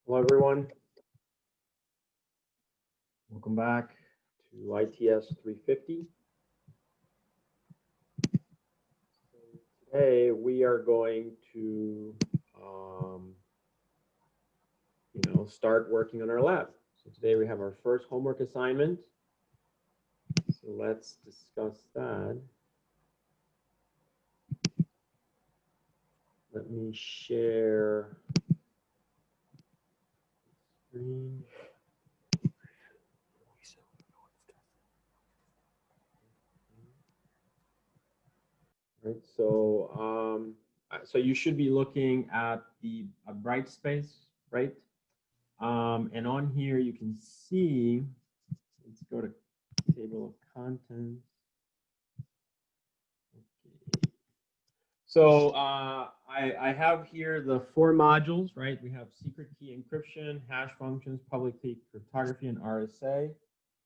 Hello, everyone. Welcome back to ITS 350. Today, we are going to, start working on our lab. So today we have our first homework assignment. So let's discuss that. Let me share screen. Right, so you should be looking at the bright space, right? And on here you can see, let's go to table of contents. Okay. So I have here the 4 modules, right? We have secret key encryption, hash functions, public key cryptography, and RSA.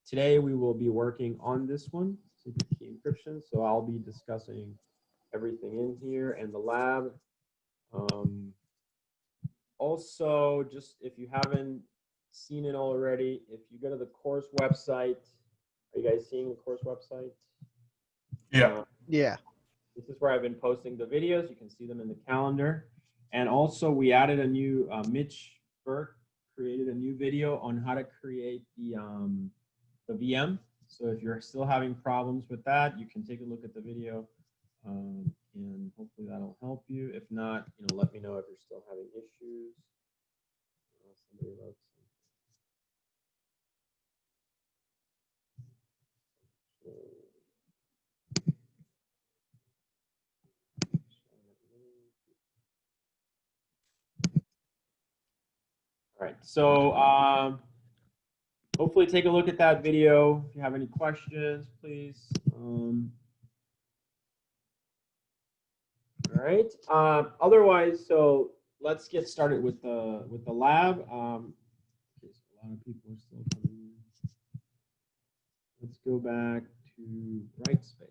Today we will be working on this one, secret key encryption. So I'll be discussing everything in here and the lab. Also, just if you haven't seen it already, if you go to the course website, are you guys seeing the course website? Yeah. Yeah. This is where I've been posting the videos. You can see them in the calendar. And also we added a new, Mitch Burke created a new video on how to create the VM. So if you're still having problems with that, you can take a look at the video. And hopefully that'll help you. If not, let me know if you're still having issues. Somebody wrote All right, so hopefully take a look at that video. If you have any questions, please. All right. Otherwise, so let's get started with the lab. Okay, so a lot of people are still coming in. Let's go back to bright space.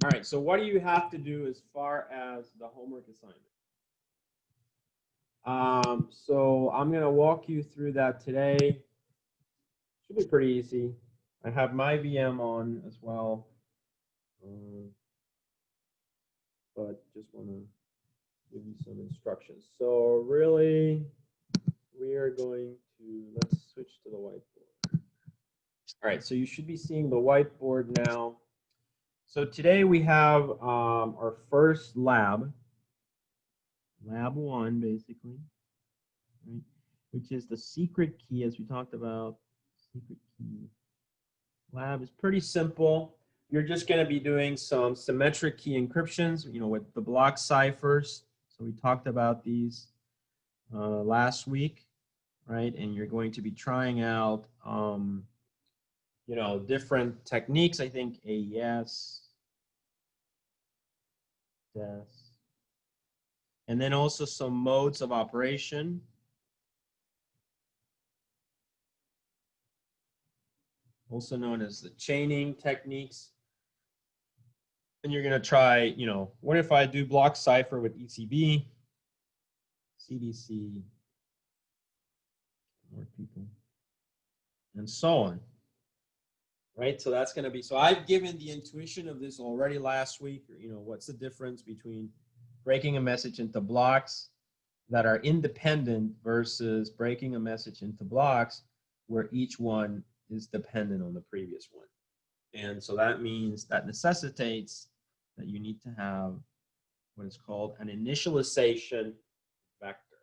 All right. So what do you have to do as far as the homework assignment? So I'm going to walk you through that today. Should be pretty easy. I have my VM on as well. But just want to give you some instructions. So really, we are going to, let's switch to the whiteboard. All right, so you should be seeing the whiteboard now. So today we have our first lab, lab 1 basically, right? Which is the secret key, as we talked about. Secret key lab is pretty simple. You're just going to be doing some symmetric key encryptions, with the block ciphers. So we talked about these last week, right? And you're going to be trying out, different techniques. I think AES, DES, and then also some modes of operation. Also known as the chaining techniques. And you're going to try, what if I do block cipher with ECB, CDC, more people, and so on. Right? So that's going to be, so I've given the intuition of this already last week, what's the difference between breaking a message into blocks that are independent versus breaking a message into blocks where each one is dependent on the previous one. And so that means that necessitates that you need to have what is called an initialization vector,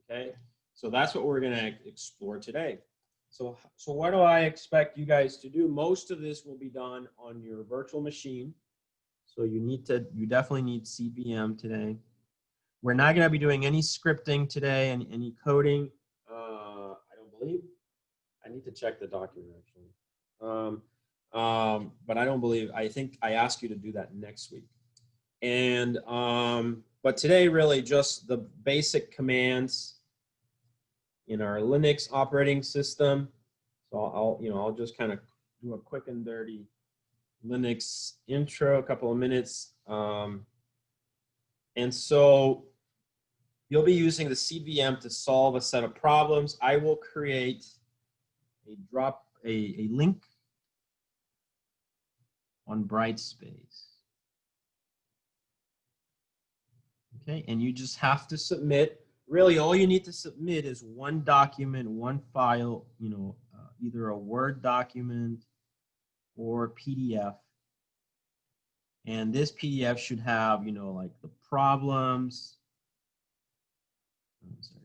okay? So that's what we're gonna explore today. So what do I expect you guys to do? Most of this will be done on your virtual machine. So you definitely need CVM today. We're not gonna be doing any scripting today and any coding. I don't believe. I need to check the document actually. But I think I asked you to do that next week. And, but today really just the basic commands in our Linux operating system. So I'll just kind of do a quick and dirty Linux intro, a couple of minutes. And so, You'll be using the CVM to solve a set of problems. I will create a link on Brightspace. Okay, and you just have to submit. Really, all you need to submit is one document, one file, either a Word document or PDF. And this PDF should have, like the problems. I'm sorry.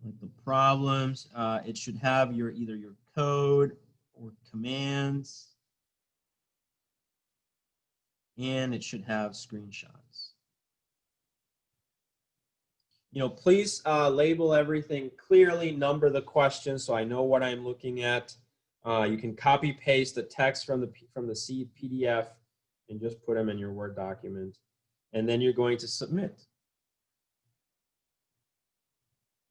Like the problems, it should have either your code or commands, and it should have screenshots. Please label everything clearly, number the questions so I know what I'm looking at. You can copy paste the text from the PDF and just put them in your Word document, and then you're going to submit.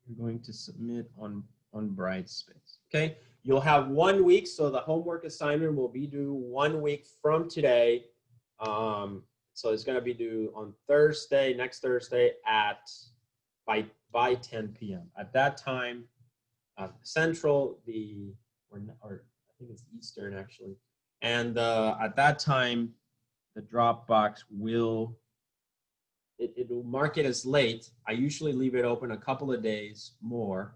You're going to submit on Brightspace. Okay, you'll have 1 week, so the homework assignment will be due 1 week from today. So it's going to be due on Thursday, next Thursday by 10 p.m. At that time, Central, or I think it's Eastern actually, and at that time, the Dropbox will it'll mark it as late. I usually leave it open a couple of days more,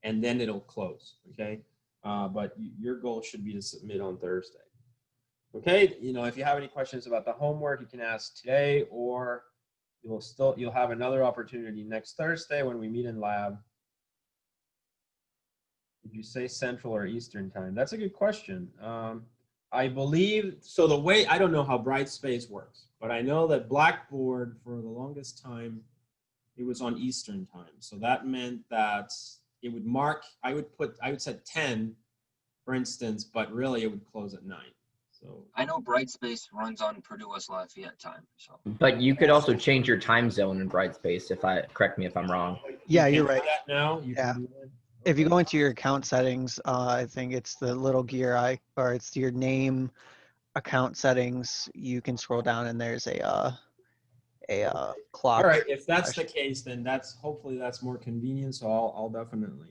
and then it'll close. Okay, but your goal should be to submit on Thursday. Okay, if you have any questions about the homework, you can ask today, or you'll have another opportunity next Thursday when we meet in lab. Did you say Central or Eastern time? That's a good question. I believe, so the way, I don't know how Brightspace works, but I know that Blackboard for the longest time, it was on Eastern time. So that meant that it would mark, I would set 10, for instance, but really it would close at 9. So I know Brightspace runs on Purdue West Lafayette time. So. But you could also change your time zone in Brightspace. Correct me if I'm wrong. Yeah, you're right. That now? Yeah. If you go into your account settings, I think it's the little gear or it's your name, account settings. You can scroll down and there's a clock. All right, if that's the case, then hopefully that's more convenient. So I'll definitely.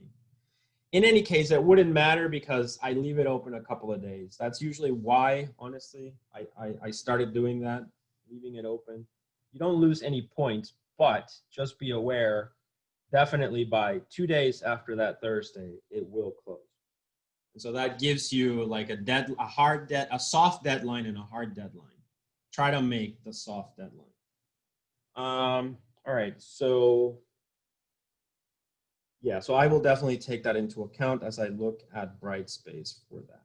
In any case, it wouldn't matter because I leave it open a couple of days. That's usually why, honestly, I started doing that, leaving it open. You don't lose any points, but just be aware, definitely by 2 days after that Thursday, it will close. And so that gives you like a soft deadline and a hard deadline. Try to make the soft deadline. All right, so yeah, so I will definitely take that into account as I look at Brightspace for that.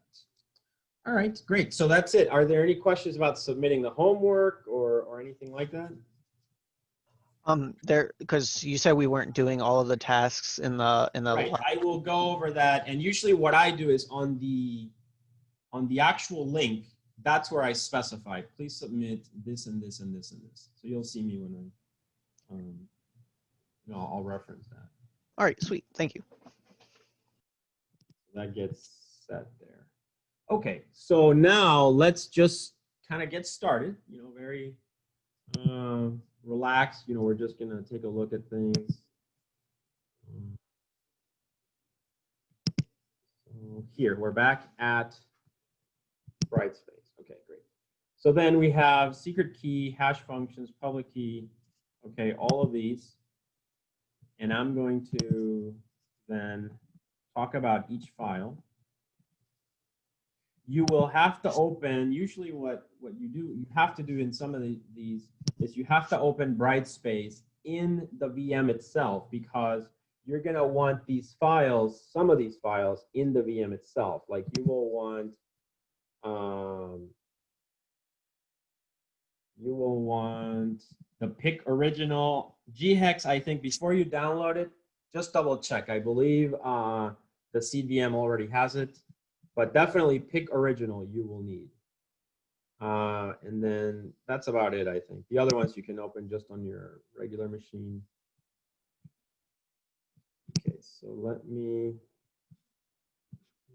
All right, great. So that's it. Are there any questions about submitting the homework or anything like that? Because you said we weren't doing all of the tasks in the Right. I will go over that, and usually what I do is on the actual link, that's where I specify, please submit this and this and this and this. So you'll see me when I'll reference that. All right, sweet. Thank you. That gets set there. Okay, so now let's just kind of get started, very relaxed. We're just going to take a look at things. So here, we're back at Brightspace. Okay, great. So then we have secret key, hash functions, public key, okay, all of these. And I'm going to then talk about each file. You will have to open, usually what you have to do in some of these is you have to open Brightspace in the VM itself because you're going to want these files, some of these files in the VM itself. Like you will want the pick original ghex. I think before you download it, just double check. I believe the CVM already has it, but definitely pick original you will need. And then that's about it, I think. The other ones you can open just on your regular machine. Okay, so I'm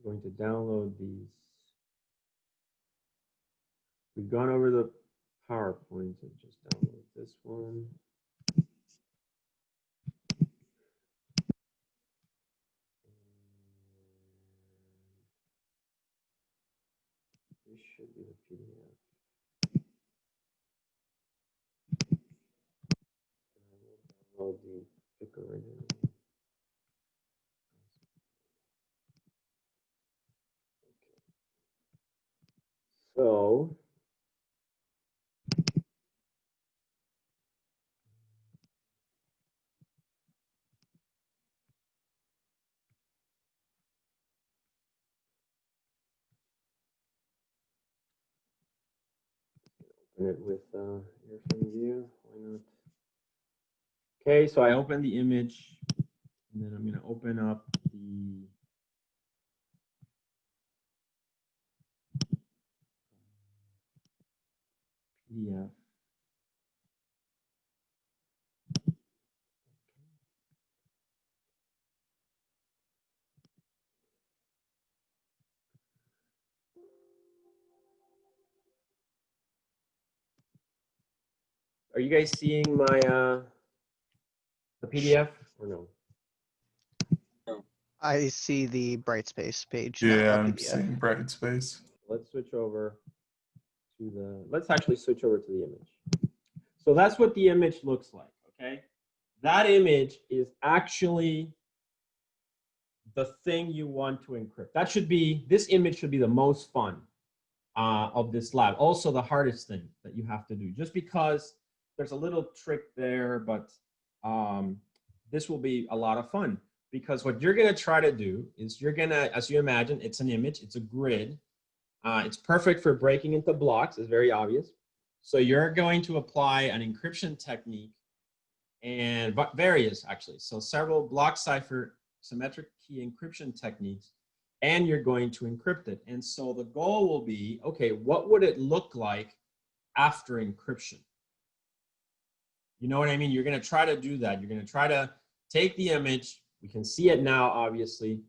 going to download these. We've gone over the PowerPoint, so just download this one. This should be the PDF. I will download the pick original. So open it with earphone view. Why not? Okay, so I open the image, and then I'm going to open up the PDF. Are you guys seeing my the PDF or no? I see the Brightspace page. not Yeah, the I'm PDF. seeing bright space. Let's switch over to the, let's actually switch over to the image. So that's what the image looks like, okay? That image is actually the thing you want to encrypt. That should be, this image should be the most fun of this lab. Also the hardest thing that you have to do, just because there's a little trick there, but this will be a lot of fun. Because what you're gonna try to do is you're gonna, as you imagine, it's an image, it's a grid. It's perfect for breaking into blocks, it's very obvious. So you're going to apply an encryption technique and various actually. So several block cipher symmetric key encryption techniques, and you're going to encrypt it. And so the goal will be, okay, what would it look like after encryption? You know what I mean? You're gonna try to do that. You're gonna try to take the image, we can see it now, obviously.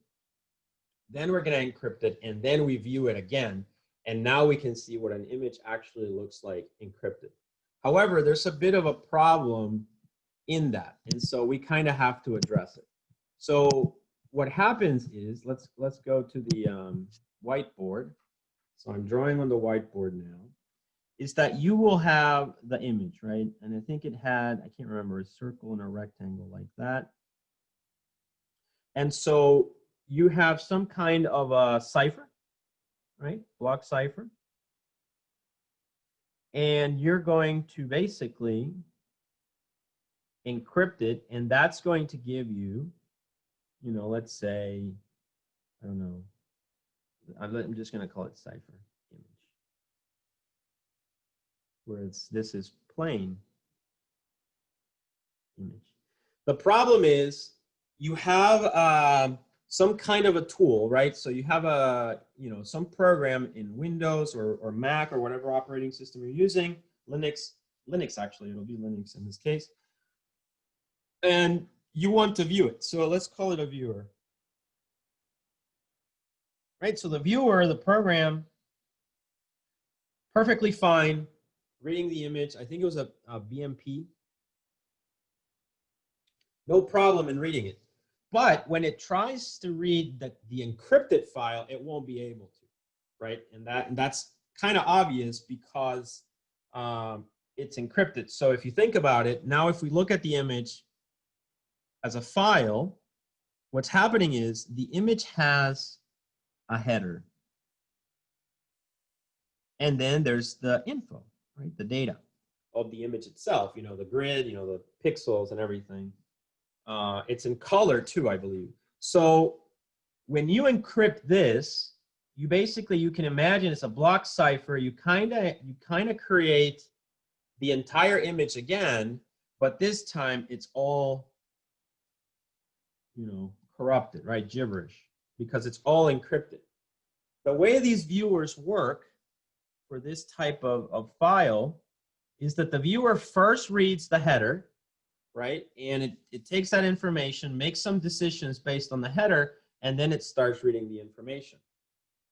Then we're going to encrypt it, and then we view it again. And now we can see what an image actually looks like encrypted. However, there's a bit of a problem in that. And so we kind of have to address it. So what happens is, let's go to the whiteboard. So I'm drawing on the whiteboard now. Is that you will have the image, right? And I think it had, I can't remember, a circle and a rectangle like that. And so you have some kind of a cipher, right? Block cipher. And you're going to basically encrypt it, and that's going to give you, you know, let's say, I don't know, I'm just going to call it cipher image. Where this is plain image. The problem is you have some kind of a tool, right? So you have a, you know, some program in Windows or Mac or whatever operating system you're using, Linux actually, it'll be Linux in this case. And you want to view it. So let's call it a viewer. Right, so the viewer, the program, perfectly fine, reading the image. I think it was a BMP. No problem in reading it. But when it tries to read the encrypted file, it won't be able to, right? And that's kind of obvious because it's encrypted. So if you think about it, now if we look at the image as a file, what's happening is the image has a header. And then there's the info, right? The data of the image itself, you know, the grid, you know, the pixels and everything. It's in color too, I believe. So when you encrypt this, you basically, you can imagine it's a block cipher. You kind of create the entire image again, but this time it's all, you know, corrupted, right? Gibberish, because it's all encrypted. The way these viewers work for this type of file is that the viewer first reads the header, right? And it takes that information, makes some decisions based on the header, and then it starts reading the information.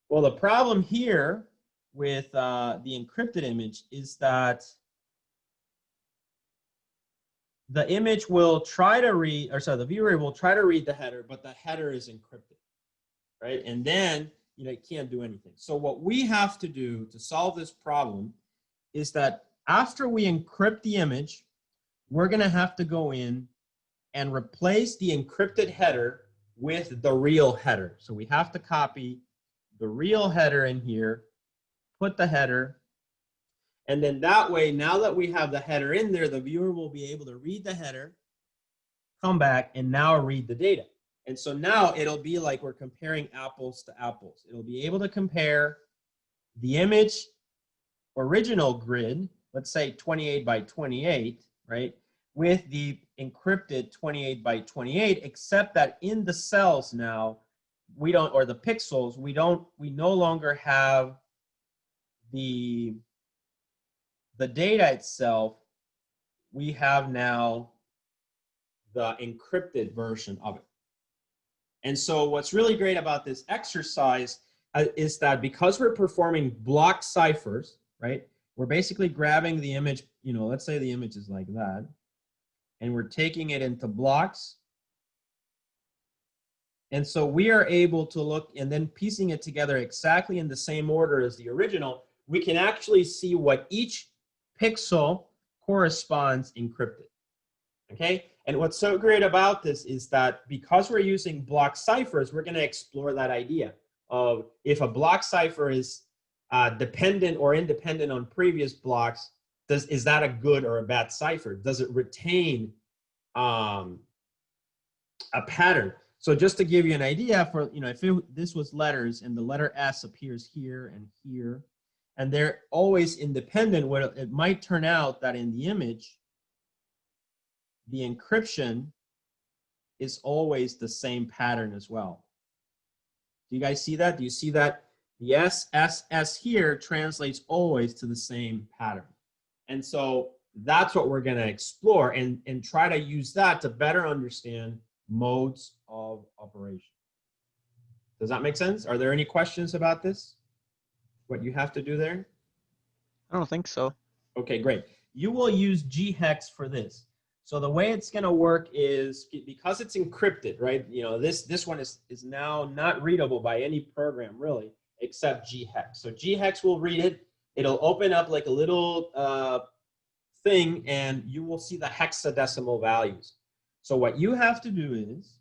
Well, the problem here with the encrypted image is that the image will try to read, or sorry, the viewer will try to read the header, but the header is encrypted, right? And then, you know, it can't do anything. So what we have to do to solve this problem is that after we encrypt the image, we're going to have to go in and replace the encrypted header with the real header. So we have to copy the real header in here, put the header, and then that way, now that we have the header in there, the viewer will be able to read the header, come back, and now read the data. And so now it'll be like we're comparing apples to apples. It'll be able to compare the image original grid, let's say 28 by 28, right, with the encrypted 28 by 28, except that in the cells now, we don't, or the pixels, we no longer have the data itself. We have now the encrypted version of it. And so what's really great about this exercise is that because we're performing block ciphers, right, we're basically grabbing the image, you know, let's say the image is like that, and we're taking it into blocks. And so we are able to look and then piecing it together exactly in the same order as the original, we can actually see what each pixel corresponds encrypted, okay? And what's so great about this is that because we're using block ciphers, we're gonna explore that idea of if a block cipher is dependent or independent on previous blocks, is that a good or a bad cipher? Does it retain a pattern? So just to give you an idea, for, you know, if this was letters and the letter S appears here and here, and they're always independent, well, it might turn out that in the image, the encryption is always the same pattern as well. Do you guys see that? Do you see that? The S here translates always to the same pattern. And so that's what we're gonna explore and try to use that to better understand modes of operation. Does that make sense? Are there any questions about this? What you have to do there? I don't think so. Okay, great. You will use ghex for this. So the way it's going to work is because it's encrypted, right? You know, this one is now not readable by any program really, except ghex. So ghex will read it. It'll open up like a little thing, and you will see the hexadecimal values. So what you have to do is,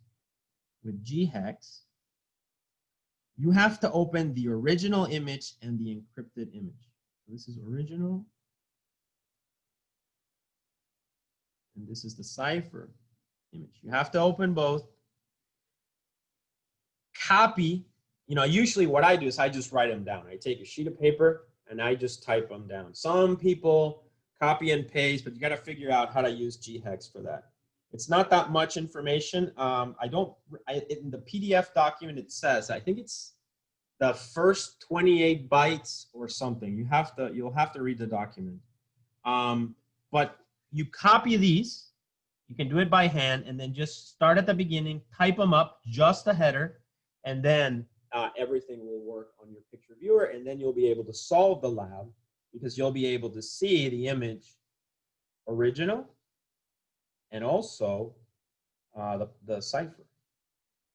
with ghex, you have to open the original image and the encrypted image. So this is original. And this is the cipher image. You have to open both. Copy, you know, usually what I do is I just write them down. I take a sheet of paper and I just type them down. Some people copy and paste, but you got to figure out how to use ghex for that. It's not that much information. In the PDF document, it says, I think it's the first 28 bytes or something. You'll have to read the document. But you copy these, you can do it by hand, and then just start at the beginning, type them up, just the header, and then everything will work on your picture viewer, and then you'll be able to solve the lab because you'll be able to see the image original and also the cipher.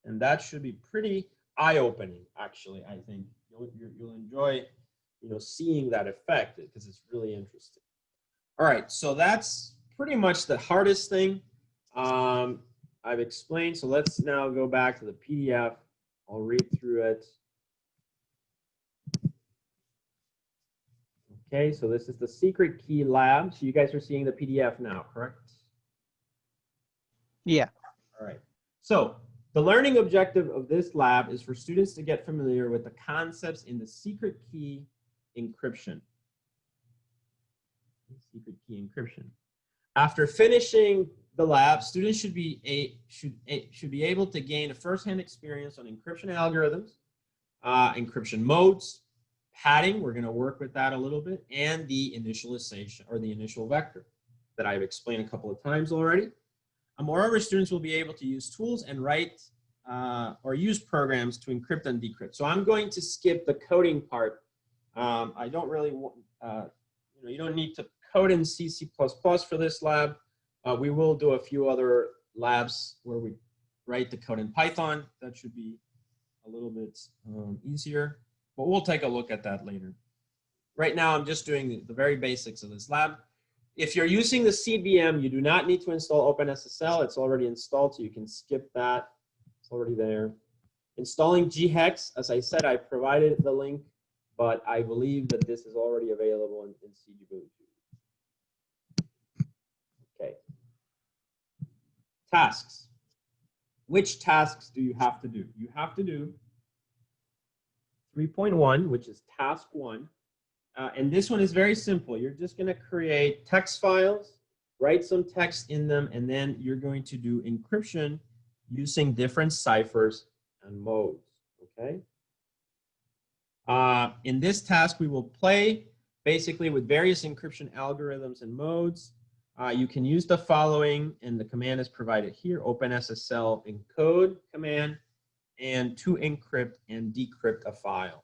And that should be pretty eye-opening, actually, I think. You'll enjoy, you know, seeing that effect because it's really interesting. All right, so that's pretty much the hardest thing I've explained. So let's now go back to the PDF. I'll read through it. Okay, so this is the secret key lab. So you guys are seeing the PDF now, correct? Yeah. All right. So the learning objective of this lab is for students to get familiar with the concepts in the secret key encryption. Secret key encryption. After finishing the lab, students should be able to gain a first-hand experience on encryption algorithms, encryption modes, padding, we're going to work with that a little bit, and the initialization or the initial vector that I've explained a couple of times already. Moreover, students will be able to use tools and write or use programs to encrypt and decrypt. So I'm going to skip the coding part. I don't really want, you don't need to code in C++ for this lab. We will do a few other labs where we write the code in Python. That should be a little bit easier, but we'll take a look at that later. Right now, I'm just doing the very basics of this lab. If you're using the CVM, you do not need to install OpenSSL. It's already installed, so you can skip that. It's already there. Installing ghex, as I said, I provided the link, but I believe that this is already available in CGBooth. Okay. Tasks. Which tasks do you have to do? You have to do 3.1, which is task 1. And this one is very simple. You're just going to create text files, write some text in them, and then you're going to do encryption using different ciphers and modes. Okay. In this task, we will play basically with various encryption algorithms and modes. You can use the following, and the command is provided here: OpenSSL encode command, and to encrypt and decrypt a file.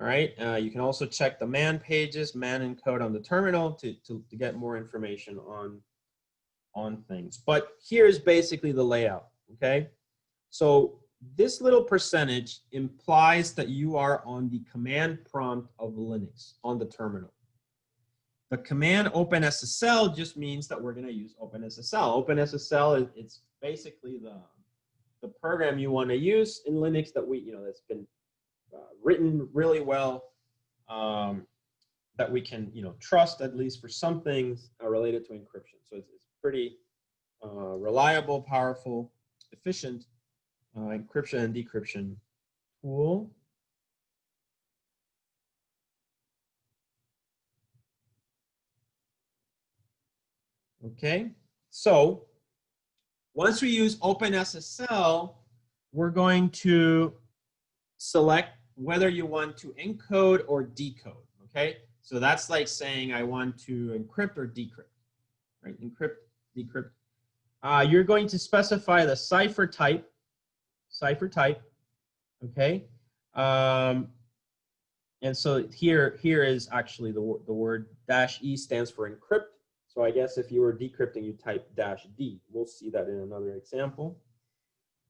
All right. You can also check the man pages, man encode on the terminal to get more information on things. But here's basically the layout. Okay. So this little percentage implies that you are on the command prompt of Linux on the terminal. The command OpenSSL just means that we're going to use OpenSSL. OpenSSL it's basically the program you want to use in Linux that that's been written really well, that we can trust, at least for some things related to encryption. So it's pretty reliable, powerful, efficient encryption and decryption tool. Okay, so once we use OpenSSL, we're going to select whether you want to encode or decode. Okay, so that's like saying I want to encrypt or decrypt, right? Encrypt, decrypt. You're going to specify the cipher type. Okay, and so here is actually the word -e stands for encrypt. So I guess if you were decrypting, you type -d. We'll see that in another example.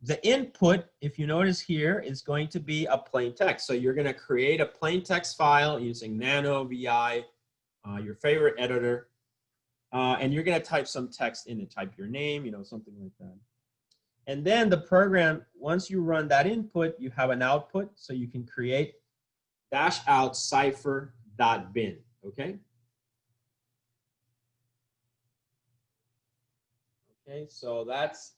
The input, if you notice here, is going to be a plain text. So you're going to create a plain text file using Nano, VI, your favorite editor, and you're going to type some text in it. Type your name, something like that. And then the program, once you run that input, you have an output. So you can create -out cipher.bin. Okay. Okay, so that's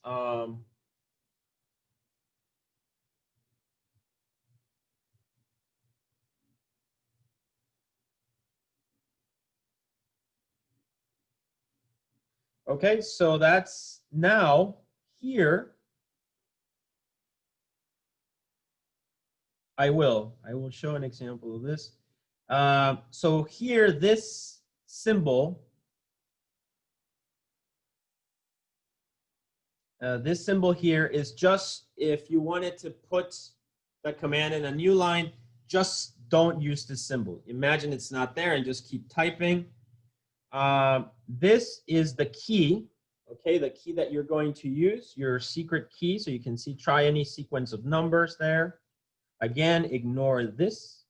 okay, so that's now here. I will show an example of this. So here, this symbol, here is just if you wanted to put the command in a new line, just don't use this symbol. Imagine it's not there and just keep typing. This is the key, okay, the key that you're going to use, your secret key. So you can see, try any sequence of numbers there. Again, ignore this.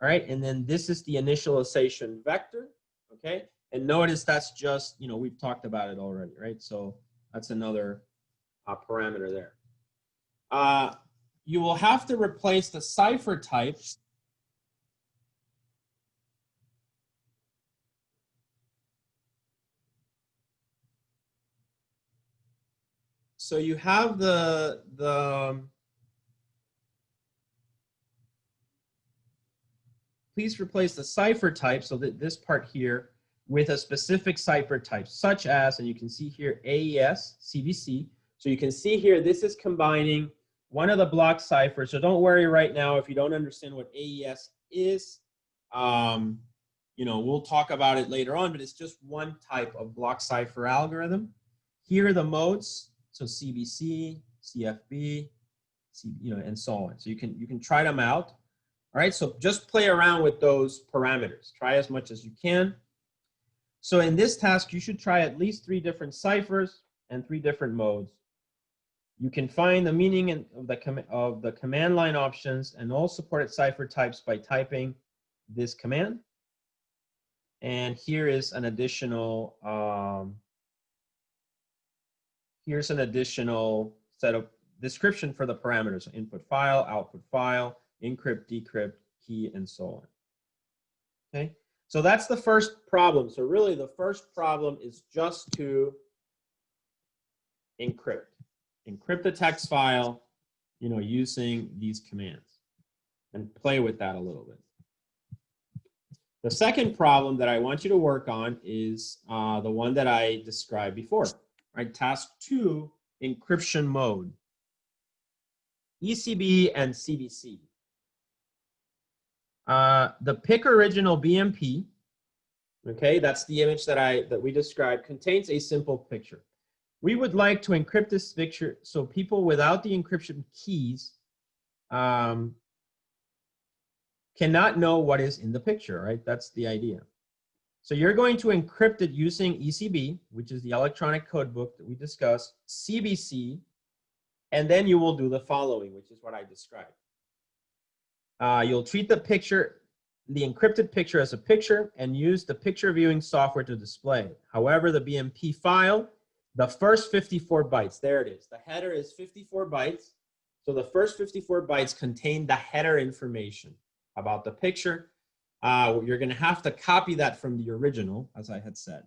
All right, and then this is the initialization vector, okay? And notice that's just, we've talked about it already, right? So that's another parameter there. You will have to replace the cipher type. So you have please replace the cipher type, so that this part here, with a specific cipher type, such as, and you can see here, AES, CBC. So you can see here, this is combining one of the block ciphers. So don't worry right now if you don't understand what AES is. We'll talk about it later on, but it's just one type of block cipher algorithm. Here are the modes, so CBC, CFB, and so on. So you can try them out. All right, so just play around with those parameters. Try as much as you can. So in this task, you should try at least 3 different ciphers and 3 different modes. You can find the meaning of the command line options and all supported cipher types by typing this command. And here is an additional set of description for the parameters: so input file, output file, encrypt, decrypt, key, and so on. Okay, so that's the first problem. So really the first problem is just to encrypt the text file, you know, using these commands, and play with that a little bit. The second problem that I want you to work on is the one that I described before, right? Task 2, encryption mode, ECB and CBC. The pick original BMP, okay, that's the image that we described, contains a simple picture. We would like to encrypt this picture so people without the encryption keys cannot know what is in the picture, right? That's the idea. So you're going to encrypt it using ECB, which is the electronic code book that we discussed, CBC, and then you will do the following, which is what I described. You'll treat the picture, the encrypted picture, as a picture and use the picture viewing software to display it. However, the BMP file, the first 54 bytes, there it is. The header is 54 bytes. So the first 54 bytes contain the header information about the picture. You're going to have to copy that from the original, as I had said.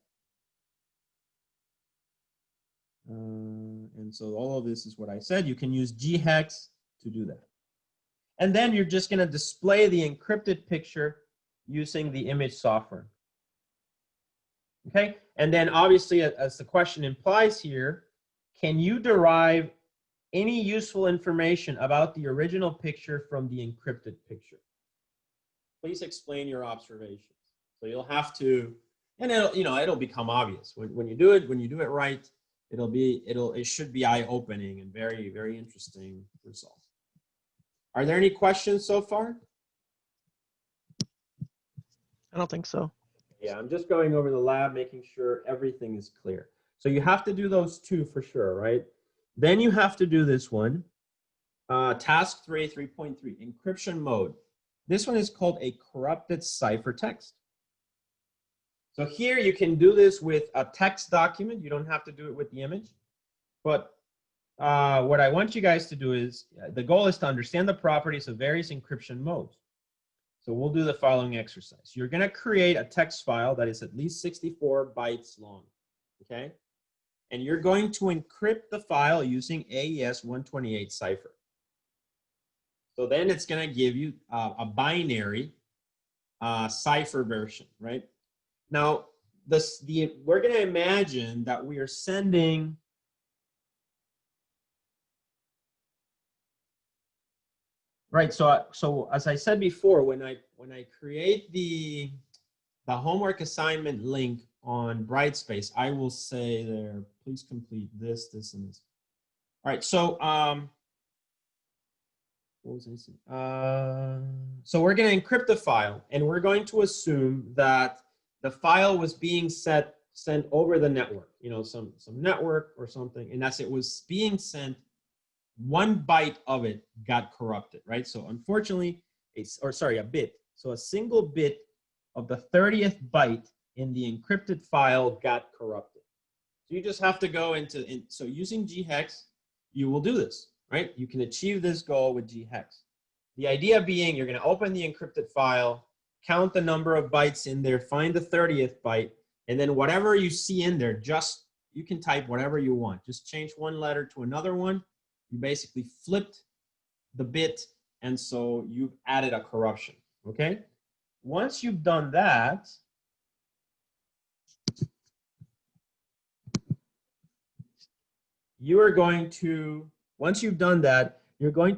And so all of this is what I said. You can use ghex to do that. And then you're just going to display the encrypted picture using the image software. Okay, and then obviously, as the question implies here, can you derive any useful information about the original picture from the encrypted picture? Please explain your observations. So you'll have to, and it'll become obvious when you do it right. It should be eye-opening and very, very interesting result. Are there any questions so far? I don't think so. Yeah, I'm just going over the lab, making sure everything is clear. So you have to do those 2 for sure, right? Then you have to do this one. Task 3, 3.3, encryption mode. This one is called a corrupted ciphertext. So here you can do this with a text document. You don't have to do it with the image. But what I want you guys to do is, the goal is to understand the properties of various encryption modes. So we'll do the following exercise. You're going to create a text file that is at least 64 bytes long, okay? And you're going to encrypt the file using AES 128 cipher. So then it's going to give you a binary cipher version, right? Now, we're going to imagine that we are sending right. So as I said before, when I create the homework assignment link on Brightspace, I will say there, please complete this, this, and this. All right. So what was I saying? So we're going to encrypt the file, and we're going to assume that the file was being sent over the network, you know, some network or something, and as it was being sent, 1 byte of it got corrupted, right? So unfortunately, a bit. So a single bit of the 30th byte in the encrypted file got corrupted. So you just have to go so using ghex, you will do this, right? You can achieve this goal with ghex. The idea being, you're going to open the encrypted file, count the number of bytes in there, find the 30th byte, and then whatever you see in there, you can type whatever you want. Just change one letter to another one. You basically flipped the bit, and so you've added a corruption, okay? Once you've done that, you're going to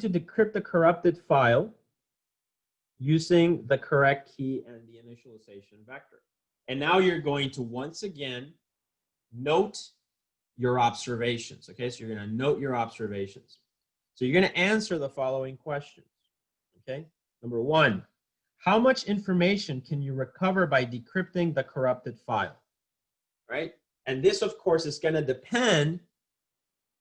decrypt the corrupted file using the correct key and the initialization vector. And now you're going to once again note your observations, okay? So you're going to note your observations. So you're going to answer the following questions, okay? Number 1, how much information can you recover by decrypting the corrupted file? right? And this, of course, is going to depend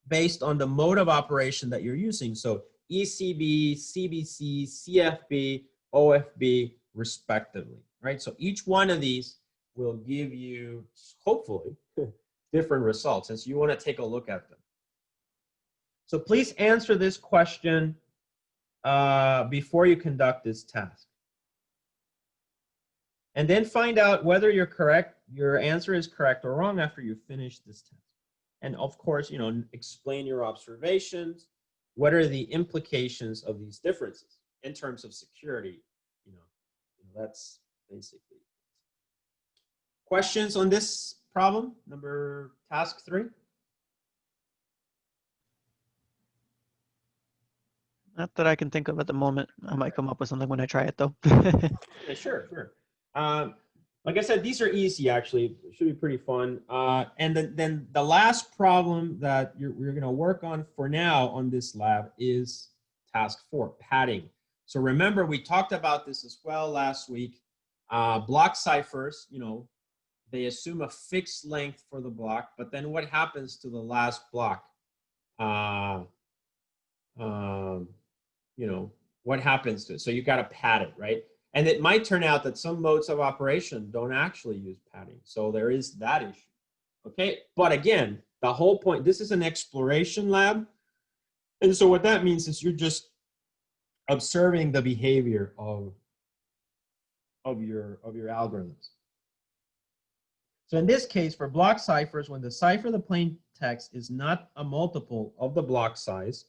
based on the mode of operation that you're using. So ECB, CBC, CFB, OFB, respectively, right? So each one of these will give you, hopefully, different results, and so you want to take a look at them. So please answer this question before you conduct this task. And then find out whether you're correct, your answer is correct or wrong after you finish this task. And of course, explain your observations. What are the implications of these differences in terms of security? That's basically it. Questions on this problem, task 3? Not that I can think of at the moment. I might come up with something when I try it though. Yeah, sure. Like I said, these are easy actually. It should be pretty fun. And then the last problem that we're going to work on for now on this lab is task 4, padding. So remember, we talked about this as well last week. Block ciphers, they assume a fixed length for the block, but then what happens to the last block? What happens to it? So you've got to pad it, right? And it might turn out that some modes of operation don't actually use padding. So there is that issue. Okay, but again, the whole point, this is an exploration lab. And so what that means is you're just observing the behavior of your algorithms. So in this case, for block ciphers, when the cipher of the plain text is not a multiple of the block size,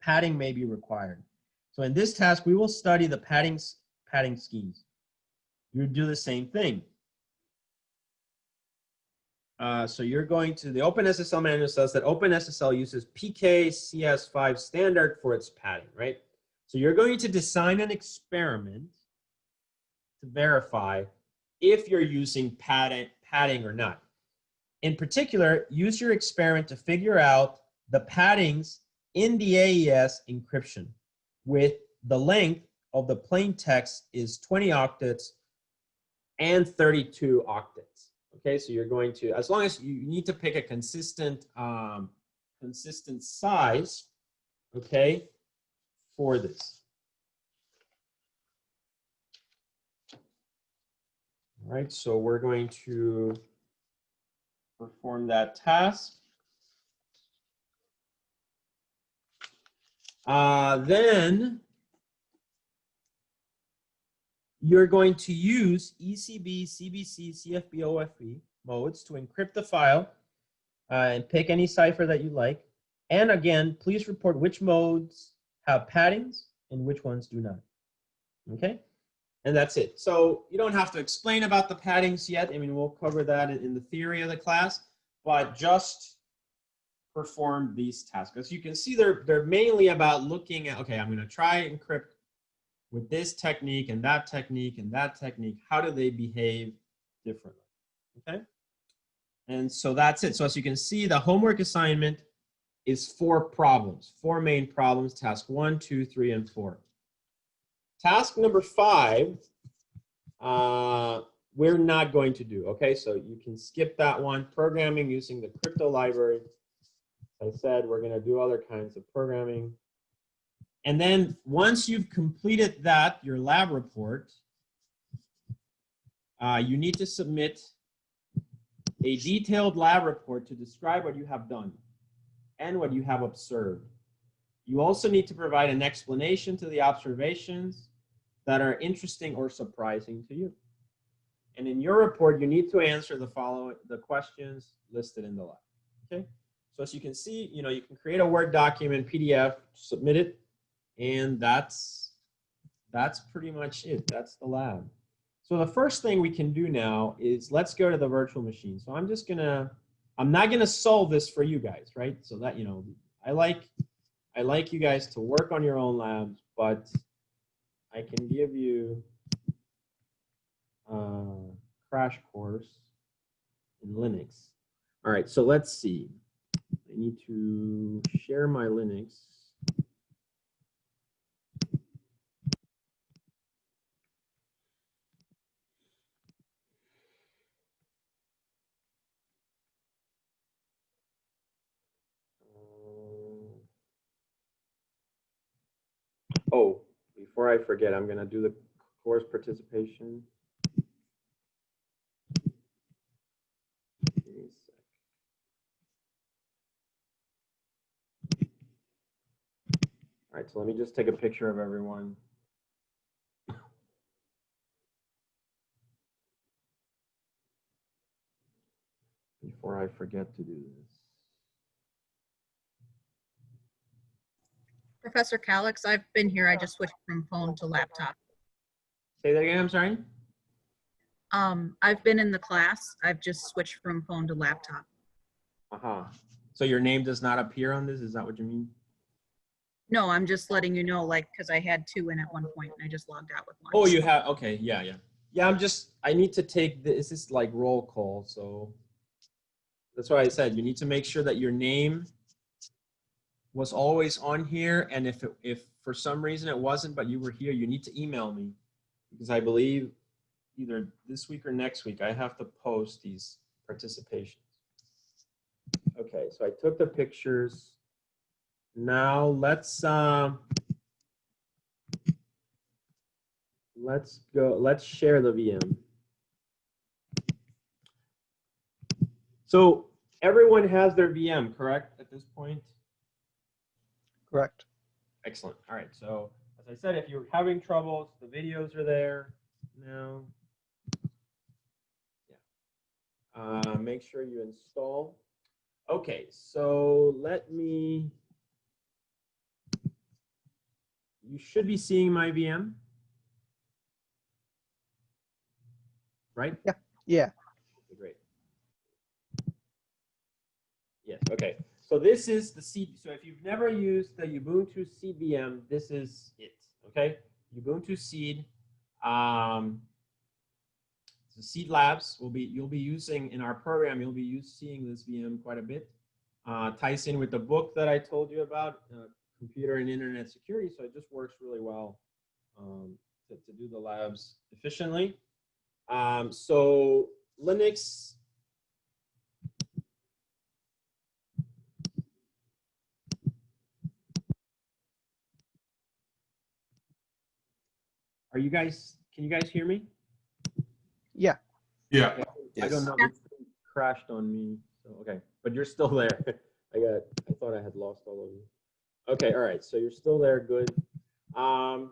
padding may be required. So in this task, we will study the padding schemes. You do the same thing. So you're going to, the OpenSSL manual says that OpenSSL uses PKCS5 standard for its padding, right? So you're going to design an experiment to verify if you're using padding or not. In particular, use your experiment to figure out the paddings in the AES encryption with the length of the plain text is 20 octets and 32 octets. Okay, so you're going to, as long as you need to pick a consistent size, okay, for this. All right, so we're going to perform that task. Then you're going to use ECB, CBC, CFB, OFB modes to encrypt the file and pick any cipher that you like. And again, please report which modes have paddings and which ones do not. Okay? And that's it. So you don't have to explain about the paddings yet. I mean, we'll cover that in the theory of the class, but just perform these tasks. As you can see, they're mainly about looking at, okay, I'm going to try and encrypt with this technique and that technique and that technique. How do they behave differently? Okay? And so that's it. So as you can see, the homework assignment is 4 problems, 4 main problems, task 1, 2, 3, and 4. Task number 5, we're not going to do, okay? So you can skip that one. Programming using the crypto library. As I said, we're going to do other kinds of programming. And then once you've completed that, your lab report, you need to submit a detailed lab report to describe what you have done and what you have observed. You also need to provide an explanation to the observations that are interesting or surprising to you. And in your report, you need to answer the questions listed in the lab. Okay? So as you can see, you can create a Word document, PDF, submit it, and that's pretty much it. That's the lab. So the first thing we can do now is let's go to the virtual machine. So I'm not gonna solve this for you guys, right? So that, I like you guys to work on your own labs, but I can give you a crash course in Linux. All right, so let's see. I need to share my Linux. Oh, before I forget, I'm going to do the course participation. Give me a sec. All right, so let me just take a picture of everyone. Before I forget to do this. Professor Calix, I've been here. I just switched from phone to laptop. Say that again, I'm sorry? I've been in the class. I've just switched from phone to laptop. Uh-huh. So your name does not appear on this? Is that what you mean? No, I'm just letting you know, like, because I had 2 in at one point and I just logged out with 1. Oh, you have, okay, yeah. Yeah, I need to take, this is like roll call, so that's why I said you need to make sure that your name was always on here, and if for some reason it wasn't, but you were here, you need to email me, because I believe either this week or next week, I have to post these participations. Okay, so I took the pictures. Now let's share the VM. So everyone has their VM, correct, at this point? Correct. Excellent. All right, so as I said, if you're having troubles, the videos are there now. Yeah. Make sure you install. Okay, so you should be seeing my VM, right? Yeah. Okay, great. Yes, okay. So this is the seed. So if you've never used the Ubuntu seed VM, this is it, okay? Ubuntu seed. The seed labs you'll be using in our program, you'll be seeing this VM quite a bit. Ties in with the book that I told you about, computer and internet security, so it just works really well to do the labs efficiently. So Linux, can you guys hear me? Yeah. Yeah. I don't know, this thing crashed on me, so okay, but you're still there. I thought I had lost all of you. Okay, all right, so you're still there, good. Now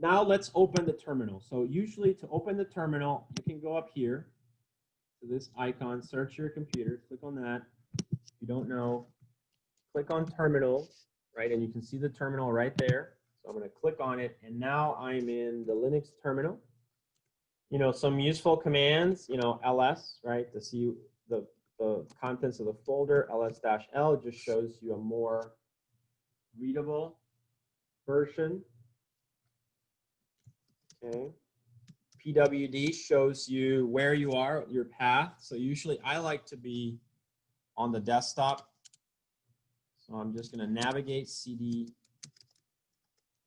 let's open the terminal. So usually to open the terminal, you can go up here to this icon, search your computer, click on that. If you don't know, click on terminal, right? And you can see the terminal right there. So I'm going to click on it, and now I'm in the Linux terminal. You know, some useful commands, you know, ls, right, to see the contents of the folder. ls-l just shows you a more readable version. Okay. PWD shows you where you are, your path. So usually I like to be on the desktop. So I'm just going to navigate CD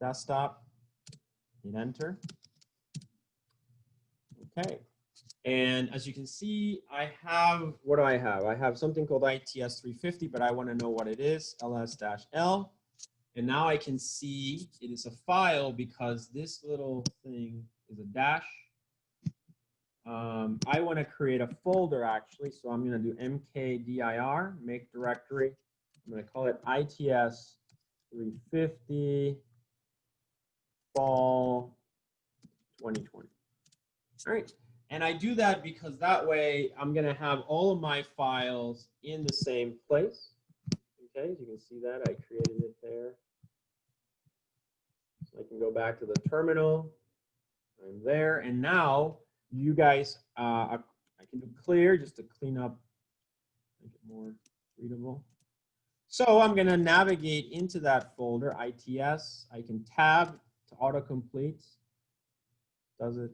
desktop, hit enter. Okay. And as you can see, I have, what do I have? I have something called ITS 350, but I want to know what it is, ls-l. And now I can see it is a file because this little thing is a dash. I want to create a folder actually, so I'm going to do mkdir, make directory. I'm going to call it ITS 350 fall 2020. All right. And I do that because that way I'm going to have all of my files in the same place. Okay, as you can see that, I created it there. So I can go back to the terminal. I'm there. And now you guys, I can do clear just to clean up, make it more readable. So I'm going to navigate into that folder, ITS. I can tab to autocomplete. Does it?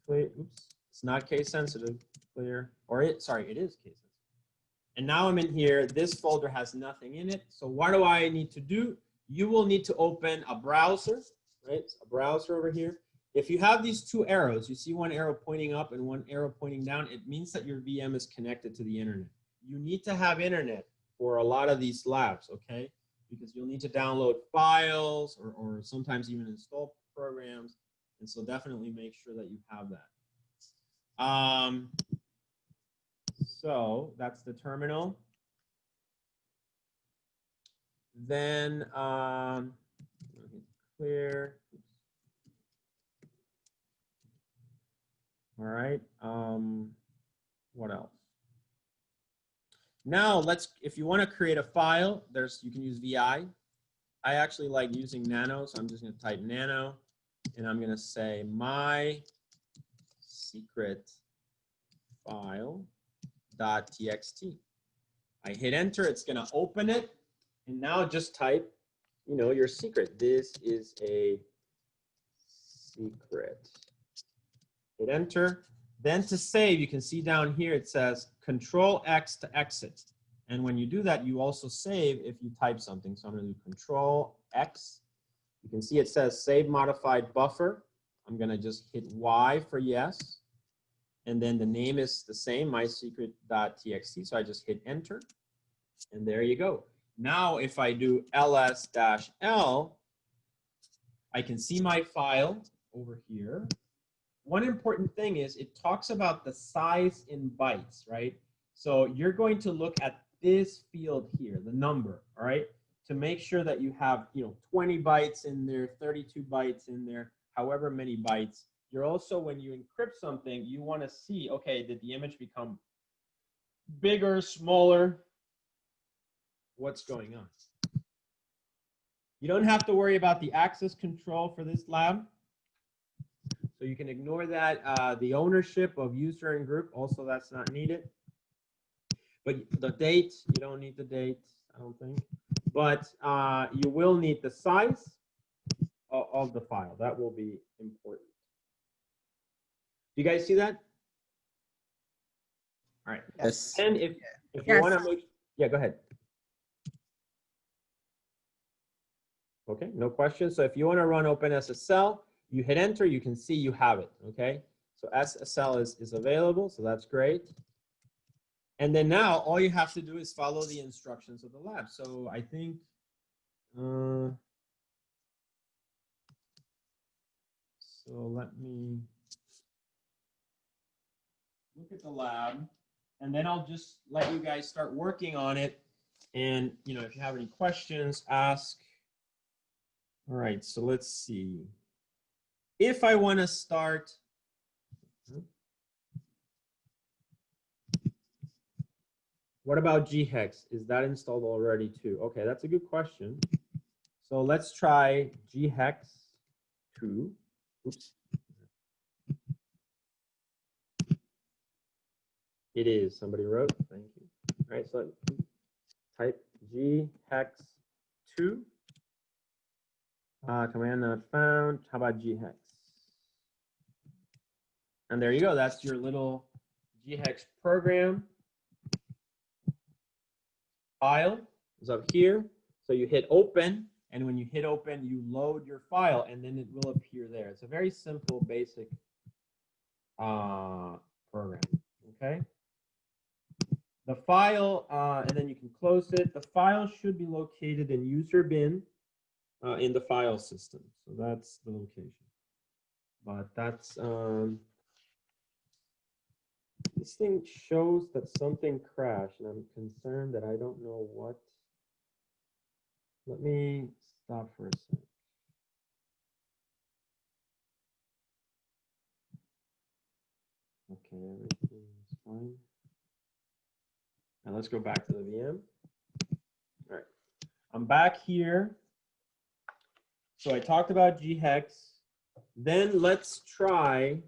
Clear. Oops, it's not case sensitive. Clear. Or it, sorry, it is case sensitive. And now I'm in here. This folder has nothing in it. So what do I need to do? You will need to open a browser, right? A browser over here. If you have these two arrows, you see one arrow pointing up and one arrow pointing down, it means that your VM is connected to the internet. You need to have internet for a lot of these labs, okay? because you'll need to download files or sometimes even install programs. And so definitely make sure that you have that. So that's the terminal. Then clear. All right. What else? Now if you want to create a file, you can use VI. I actually like using nano, so I'm just going to type nano, and I'm going to say my secret file.txt. I hit enter, it's going to open it, and now just type, your secret. This is a secret. Hit enter. Then to save, you can see down here it says Control X to exit. And when you do that, you also save if you type something. So I'm going to do Control X. You can see it says Save Modified Buffer. I'm going to just hit Y for yes. And then the name is the same, mysecret.txt. So I just hit enter. And there you go. Now if I do ls-l, I can see my file over here. One important thing is it talks about the size in bytes, right? So you're going to look at this field here, the number, all right, to make sure that you have, 20 bytes in there, 32 bytes in there, however many bytes. You're also, when you encrypt something, you want to see, okay, did the image become bigger, smaller? What's going on? You don't have to worry about the access control for this lab. So you can ignore that. The ownership of user and group, also that's not needed. But the date, you don't need the date, I don't think. But you will need the size of the file. That will be important. Do you guys see that? All right. Yes. And if you Yes. want to make, yeah, go ahead. Okay, no questions. So if you want to run OpenSSL, you hit enter, you can see you have it, okay? So SSL is available, so that's great. And then now all you have to do is follow the instructions of the lab. So I think, so let me look at the lab, and then I'll just let you guys start working on it. And, if you have any questions, ask. All right, so let's see. If I want to start, what about ghex? Is that installed already too? Okay, that's a good question. So let's try ghex 2. Oops. It is, somebody wrote, thank you. All right, so type ghex 2. Command not found. How about ghex? And there you go. That's your little ghex program. File is up here. So you hit open, and when you hit open, you load your file, and then it will appear there. It's a very simple, basic program. Okay. The file, and then you can close it. The file should be located in user bin in the file system. So that's the location. But that's, this thing shows that something crashed, and I'm concerned that I don't know what. Let me stop for a second. Okay, everything's fine. Now let's go back to the VM. All right, I'm back here. So I talked about ghex. Then let's try,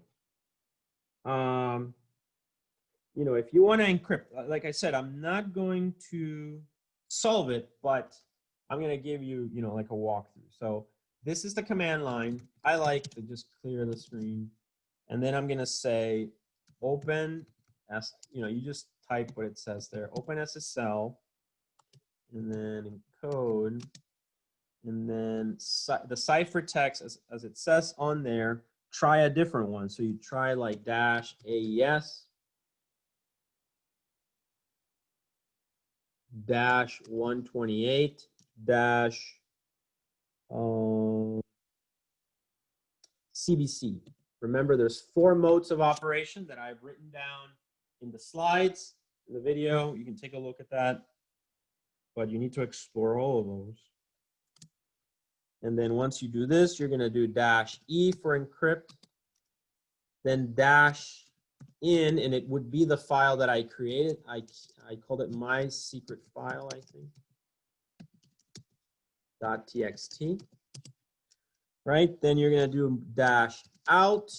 if you want to encrypt, like I said, I'm not going to solve it, but I'm going to give you, like a walkthrough. So this is the command line. I like to just clear the screen. And then I'm going to say open, you just type what it says there, open SSL, and then encode, and then the cipher text, as it says on there, try a different one. So you try like -AES, -128, dash CBC. Remember, there's 4 modes of operation that I've written down in the slides, in the video. You can take a look at that, but you need to explore all of those. And then once you do this, you're going to do dash E for encrypt, then dash in, and it would be the file that I created. I called it my secret file, I think. .txt. Right? Then you're going to do dash out,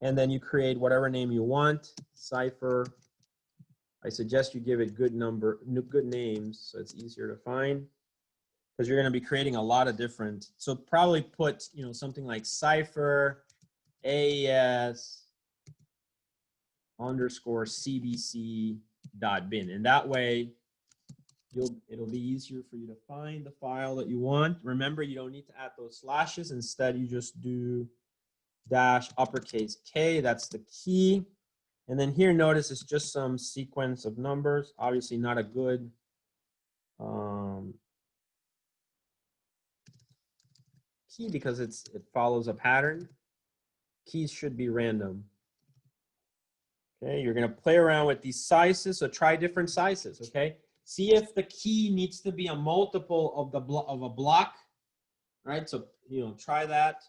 and then you create whatever name you want. Cipher. I suggest you give it good names so it's easier to find, because you're going to be creating a lot of different. So probably put, you know, something like Cipher AES _ CBC.bin, and that way it'll be easier for you to find the file that you want. Remember, you don't need to add those slashes. Instead, you just do dash uppercase K. That's the key. And then here, notice it's just some sequence of numbers. Obviously, not a good key because it follows a pattern. Keys should be random. Okay, you're going to play around with these sizes. So try different sizes. Okay, see if the key needs to be a multiple of a block. Right. So try that.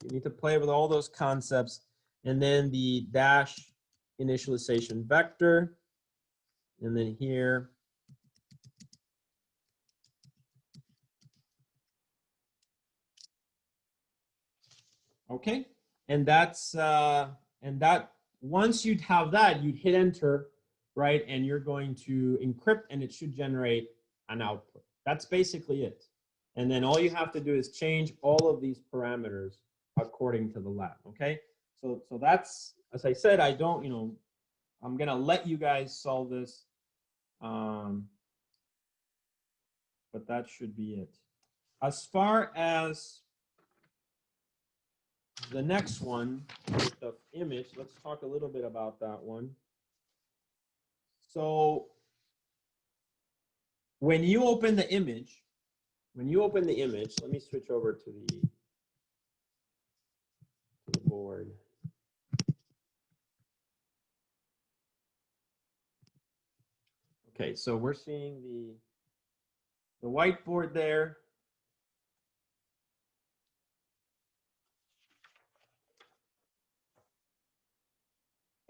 You need to play with all those concepts, and then the dash initialization vector, and then here. Okay, and that's once you'd have that, you'd hit enter, right? And you're going to encrypt, and it should generate an output. That's basically it. And then all you have to do is change all of these parameters according to the lab. Okay, so that's, as I said, I don't, I'm gonna let you guys solve this, but that should be it. As far as the next one, with the image, let's talk a little bit about that one. So when you open the image, let me switch over to the board. Okay, so we're seeing the whiteboard there.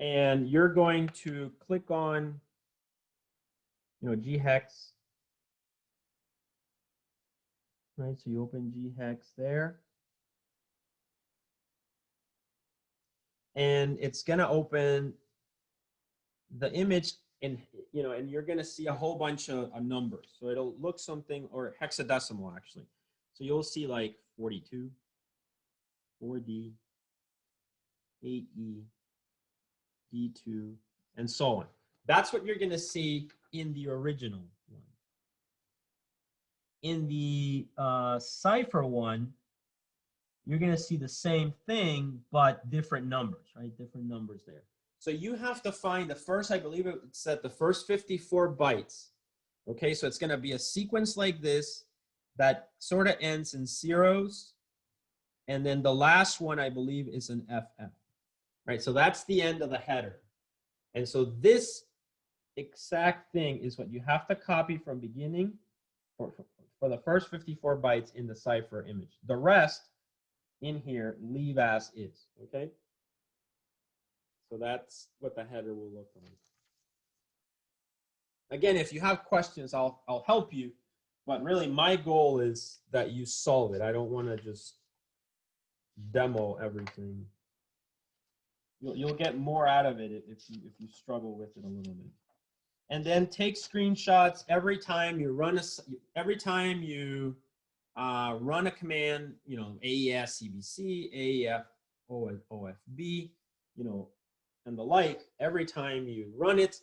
And you're going to click on, ghex. Right, so you open ghex there. And it's going to open the image, and and you're going to see a whole bunch of numbers. So it'll look something, or hexadecimal actually. So you'll see like 42, 4D, 8E, D2, and so on. That's what you're going to see in the original one. In the Cipher one, you're going to see the same thing, but different numbers, right? Different numbers there. So you have to find the first, I believe it's at the first 54 bytes. Okay, so it's going to be a sequence like this that sort of ends in zeros. And then the last one, I believe, is an FF. Right, so that's the end of the header. And so this exact thing is what you have to copy from beginning for the first 54 bytes in the Cipher image. The rest in here, leave as is, okay? So that's what the header will look like. Again, if you have questions, I'll help you, but really my goal is that you solve it. I don't want to just demo everything. You'll get more out of it if you struggle with it a little bit. And then take screenshots every time you run run a command, AES, CBC, AEF, OFB, and the like. Every time you run it,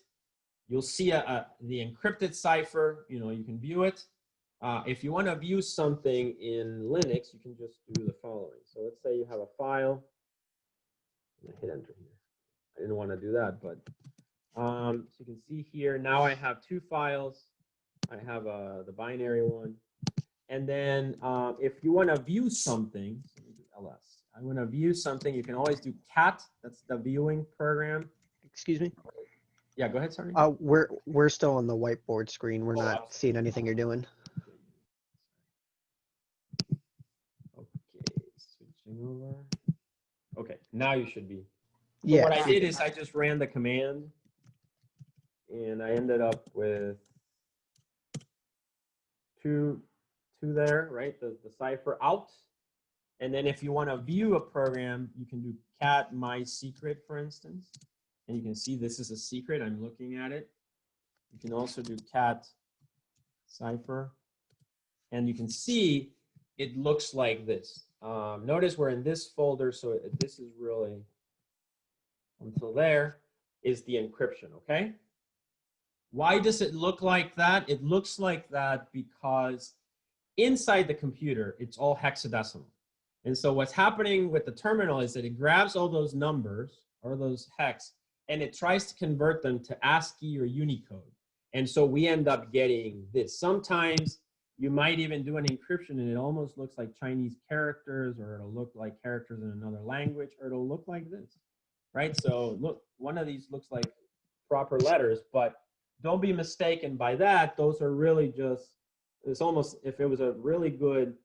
you'll see the encrypted cipher. You can view it. If you want to view something in Linux, you can just do the following. So let's say you have a file. I'm gonna hit enter here. I didn't want to do that, but so you can see here now I have 2 files. I have the binary one. And then if you want to view something, so let me do ls. I want to view something, you can always do cat. That's the viewing program. Excuse me. Yeah, go ahead, sorry. We're still on the whiteboard screen. We're Oh, not I'm seeing anything you're doing. Okay, switching over. Okay, now you should be. So Yeah. what I did is I just ran the command and I ended up with two there, right? The cipher out. And then if you want to view a program, you can do cat my secret, for instance. And you can see this is a secret. I'm looking at it. You can also do cat cipher. And you can see it looks like this. Notice we're in this folder, so this is really, until there is the encryption, okay? Why does it look like that? It looks like that because inside the computer, it's all hexadecimal. And so what's happening with the terminal is that it grabs all those numbers or those hex and it tries to convert them to ASCII or Unicode. And so we end up getting this. Sometimes you might even do an encryption and it almost looks like Chinese characters, or it'll look like characters in another language, or it'll look like this, right? So look, one of these looks like proper letters, but don't be mistaken by that. Those are really just, it's almost, if it was a really good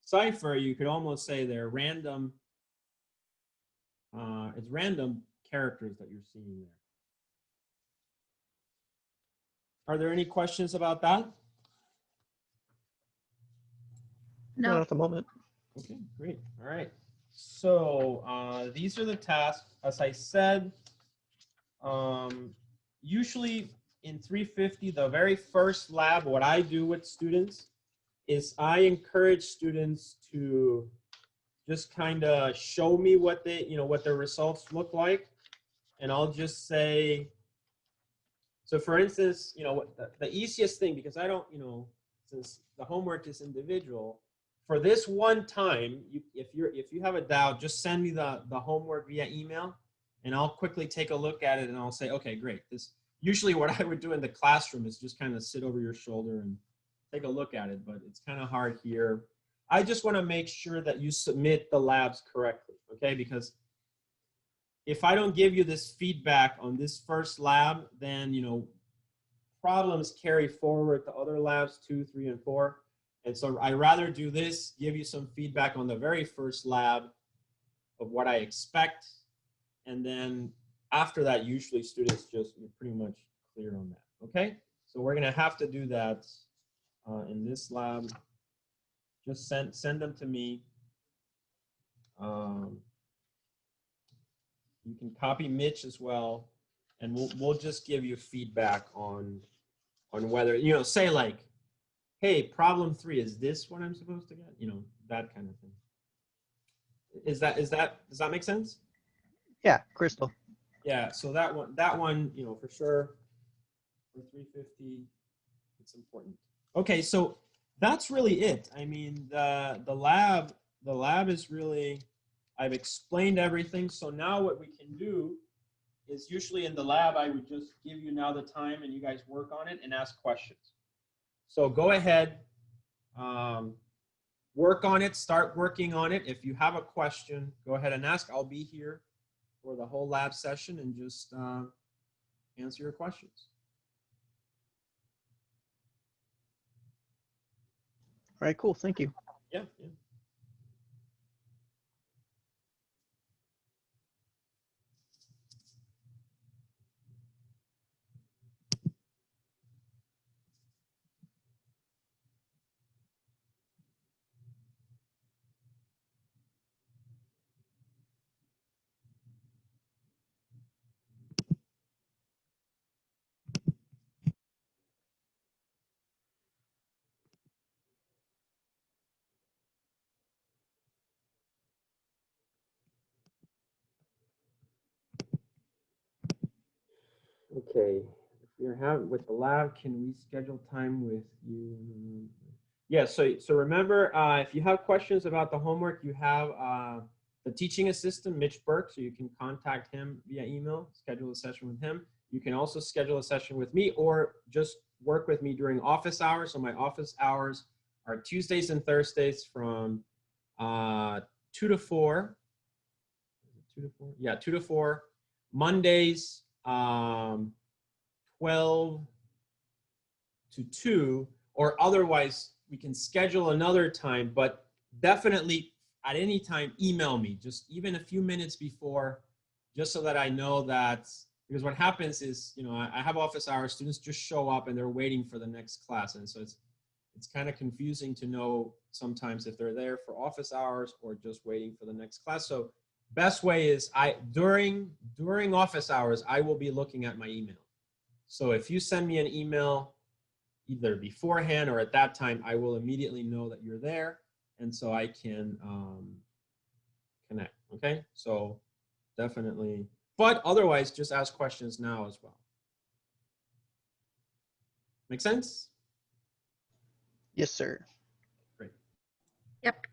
cipher, you could almost say they're random, it's random characters that you're seeing there. Are there any questions about that? Not No, at the moment. Okay, great. All right. So these are the tasks. As I said, usually in 350, the very first lab, what I do with students is I encourage students to just kind of show me what they, what their results look like. And I'll just say, so for instance, the easiest thing, because I don't, since the homework is individual, for this one time, if you have a doubt, just send me the homework via email and I'll quickly take a look at it and I'll say, okay, great. This usually what I would do in the classroom is just kind of sit over your shoulder and take a look at it, but it's kind of hard here. I just want to make sure that you submit the labs correctly, okay? Because if I don't give you this feedback on this first lab, then, problems carry forward to other labs 2, 3, and 4. And so I rather do this, give you some feedback on the very first lab of what I expect. And then after that, usually students just pretty much clear on that, okay? So we're gonna have to do that in this lab. Just send them to me. You can copy Mitch as well, and we'll just give you feedback on whether, say like, hey, problem 3, is this what I'm supposed to get? That kind of thing. Does that make sense? Yeah, Crystal. Yeah, so that one, for sure, for 350, it's important. Okay, so that's really it. I mean, the lab is really, I've explained everything. So now what we can do is usually in the lab, I would just give you now the time and you guys work on it and ask questions. So go ahead, work on it, start working on it. If you have a question, go ahead and ask. I'll be here for the whole lab session and just answer your questions. All right, cool. Thank you. Yeah. Okay, if you're with the lab, can we schedule time with you? Yeah, so remember, if you have questions about the homework, you have the teaching assistant, Mitch Burke, so you can contact him via email, schedule a session with him. You can also schedule a session with me, or just work with me during office hours. So my office hours are Tuesdays and Thursdays from 2 to 4. 2 to 4? Yeah, 2 to 4. Mondays, 12 to 2, or otherwise we can schedule another time, but definitely at any time, email me, just even a few minutes before, just so that I know that, because what happens is, you know, I have office hours, students just show up and they're waiting for the next class. And so it's kind of confusing to know sometimes if they're there for office hours or just waiting for the next class. So best way is during office hours, I will be looking at my email. So if you send me an email either beforehand or at that time, I will immediately know that you're there. And so I can connect, okay? So definitely, but otherwise just ask questions now as well. Make sense? Yes, sir. Great. Yep.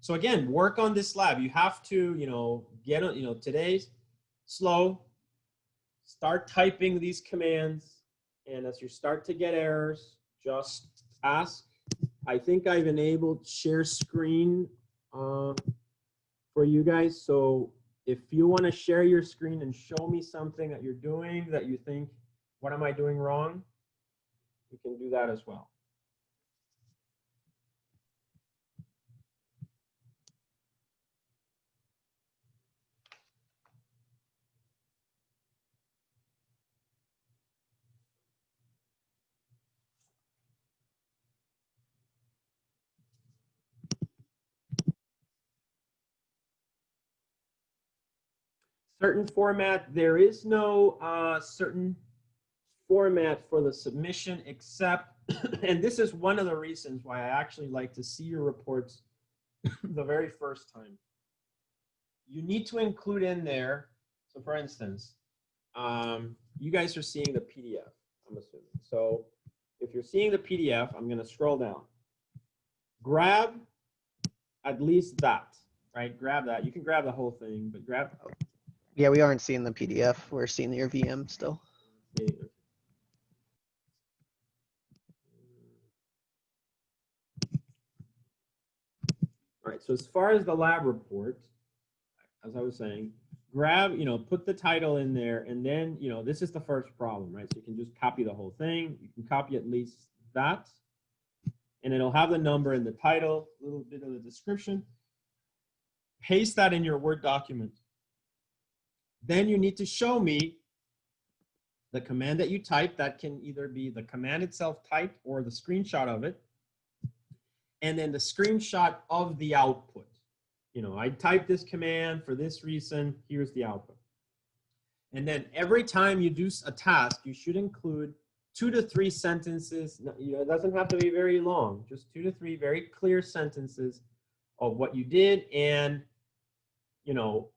So again, work on this lab. You have to, you know, get, you know, today's slow, start typing these commands. And as you start to get errors, just ask. I think I've enabled share screen for you guys. So if you want to share your screen and show me something that you're doing that you think, what am I doing wrong? You can do that as well. Certain format, there is no certain format for the submission except, and this is one of the reasons why I actually like to see your reports the very first time. You need to include in there, so for instance, you guys are seeing the PDF, I'm assuming. So if you're seeing the PDF, I'm going to scroll down. Grab at least that, right? Grab that. You can grab the whole thing, but grab. Yeah, we aren't seeing the PDF. We're seeing your VM still. All right, so as far as the lab report, as I was saying, grab, you know, put the title in there, and then, you know, this is the first problem, right? So you can just copy the whole thing. You can copy at least that, and it'll have the number in the title, a little bit of the description. Paste that in your Word document. Then you need to show me the command that you typed. That can either be the command itself typed or the screenshot of it, and then the screenshot of the output. You know, I typed this command for this reason, here's the output. And then every time you do a task, you should include 2 to 3 sentences. You know, it doesn't have to be very long, just 2 to 3 very clear sentences of what you did, and, you know,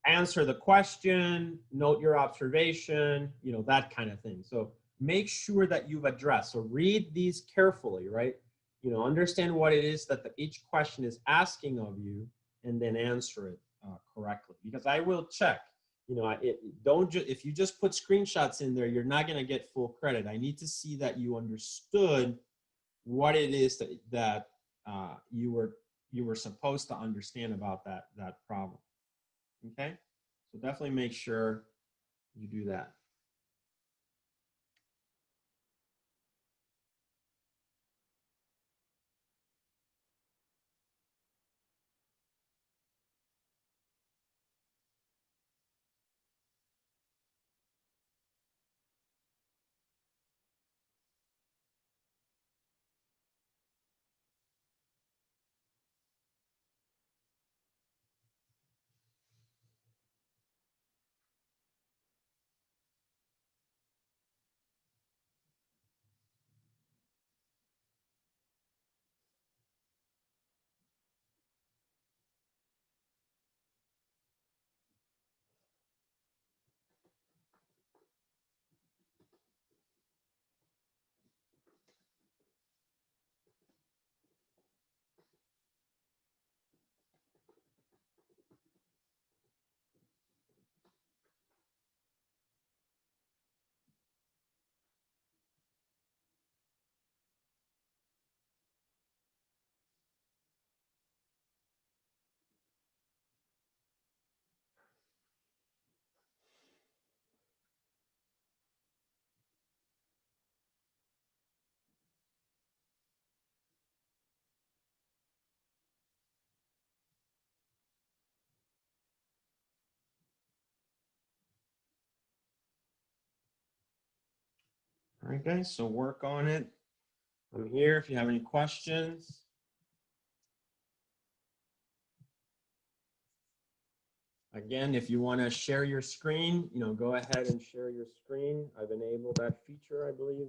answer the question, note your observation, you know, that kind of thing. So make sure that you've addressed. So read these carefully, right? You know, understand what it is that each question is asking of you, and then answer it correctly. Because I will check, you know, if you just put screenshots in there, you're not going to get full credit. I need to see that you understood what it is that you were supposed to understand about that problem. Okay, so definitely make sure you do that. right, guys, so work on it. I'm here if you have any questions. Again, if you want to share your screen, go ahead and share your screen. I've enabled that feature, I believe.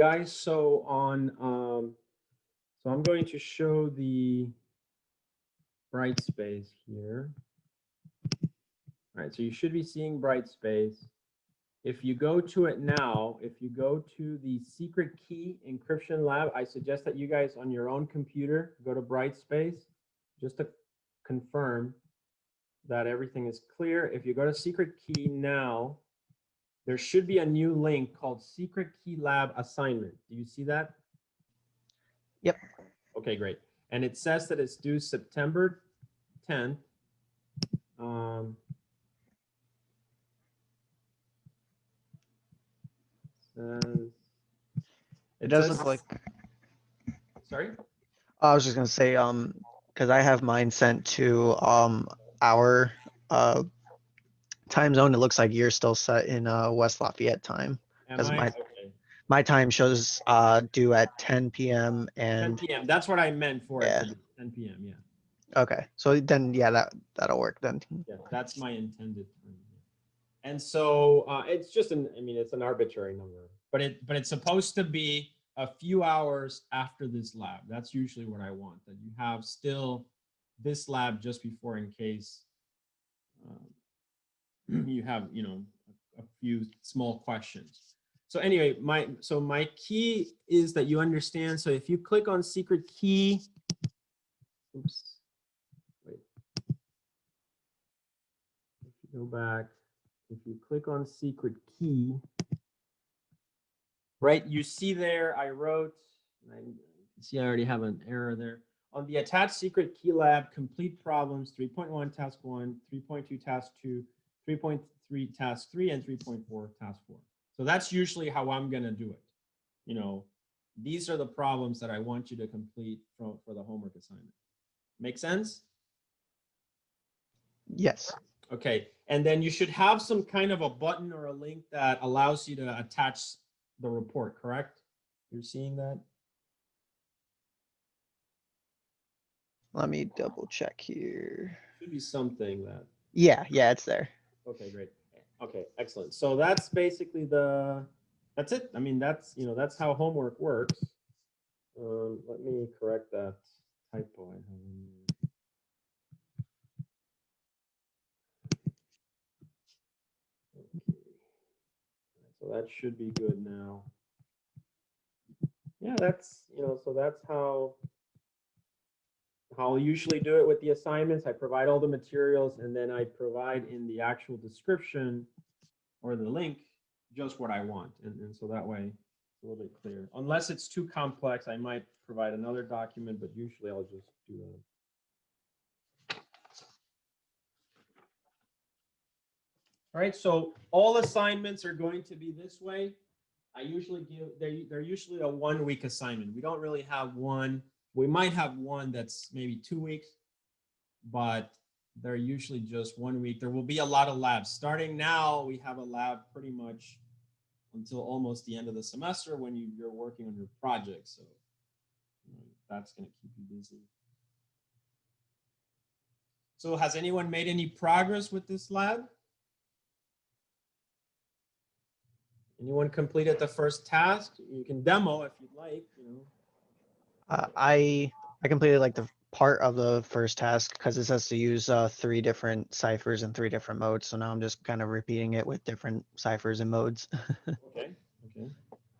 guys, so so I'm going to show the Brightspace here. All right, so you should be seeing Brightspace. If you go to it now, if you go to the secret key encryption lab, I suggest that you guys on your own computer go to Brightspace just to confirm that everything is clear. If you go to secret key now, there should be a new link called Secret Key Lab Assignment. Do you see that? Yep. Okay, great. And it says that it's due September 10th. It does says- look like, Sorry? I was just gonna say, because I have mine sent to our time zone. It looks like you're still set in West Lafayette time. Am That's I? my- Okay. My time shows due at 10 p.m. 10 and p.m. That's what I meant for it Yeah. to be 10 p.m. Yeah. okay, so then yeah, that'll work then. Yeah, that's my intended time. And so it's just I mean, it's an arbitrary number, but it's supposed to be a few hours after this lab. That's usually what I want, that you have still this lab just before in case you have, a few small questions. So anyway, my key is that you understand. So if you click on secret key, oops, wait. If you go back, if you click on secret key, right, you see there, I wrote, see I already have an error there. On the attached secret key lab, complete problems, 3.1 task 1, 3.2 task 2, 3.3 task 3, and 3.4 task 4. So that's usually how I'm going to do it. These are the problems that I want you to complete for the homework assignment. Make sense? Yes. Okay, and then you should have some kind of a button or a link that allows you to attach the report, correct? You're seeing that? Let me double check here. Should be something that. Yeah, it's there. Okay, great. Okay, excellent. So that's basically that's it. I mean, that's how homework works. Let me correct that typo I have in there. Okay. So that should be good now. Yeah, that's, so that's how I'll usually do it with the assignments. I provide all the materials and then I provide in the actual description or the link just what I want. And so that way it's a little bit clear. Unless it's too complex, I might provide another document, but usually I'll just do that. All right, so all assignments are going to be this way. I usually they're usually a 1 week assignment. We don't really have one. We might have one that's maybe 2 weeks, but they're usually just 1 week. There will be a lot of labs. Starting now, we have a lab pretty much until almost the end of the semester when you're working on your project. So that's going to keep you busy. So has anyone made any progress with this lab? Anyone completed the first task? You can demo if you'd like. I completed like the part of the first task because it says to use 3 different ciphers in 3 different modes. So now I'm just kind of repeating it with different ciphers and modes. Okay.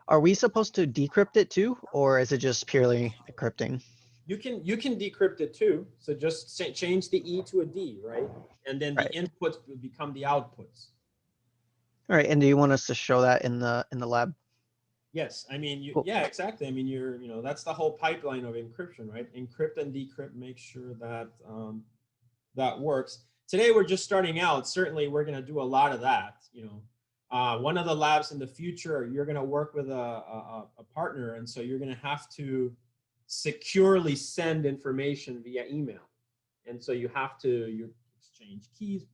Are we supposed to decrypt it too, or is it just purely encrypting? You can decrypt it too. So just change the E to a D, right? And then the Right. inputs will become the outputs. All right, and do you want us to show that in the lab? Yes, I mean, Cool. yeah, exactly. I mean, that's the whole pipeline of encryption, right? Encrypt and decrypt, make sure that that works. Today we're just starting out. Certainly, we're going to do a lot of that. One of the labs in the future, you're going to work with a partner, and so you're going to have to securely send information via email, and so you exchange keys,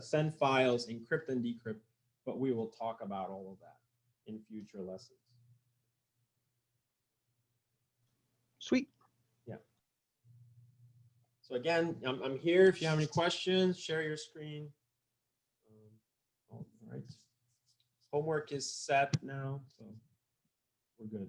send files, encrypt and decrypt. But we will talk about all of that in future lessons. Sweet. Yeah. So again, I'm here. If you have any questions, share your screen. All right. Homework is set now. So we're good.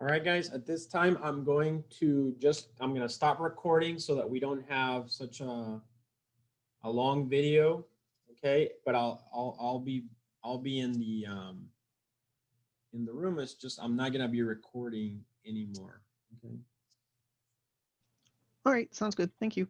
All right, guys, at this time, I'm going to stop recording so that we don't have such a long video. Okay, but I'll be in the room. It's just, I'm not gonna be recording anymore. Okay. All right, sounds good. Thank you.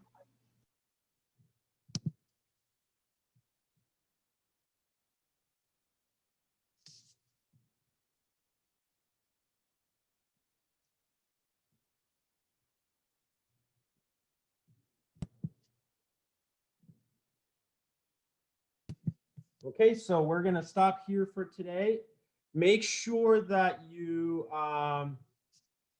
Okay, so we're gonna stop here for today. Make sure that you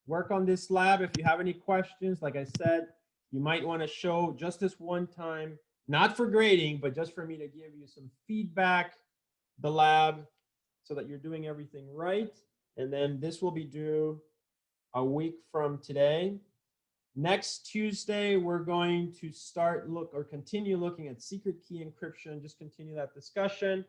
work on this lab. If you have any questions, like I said, you might want to show just this one time, not for grading, but just for me to give you some feedback, the lab, so that you're doing everything right. And then this will be due a week from today. Next Tuesday, we're going to continue looking at secret key encryption, just continue that discussion.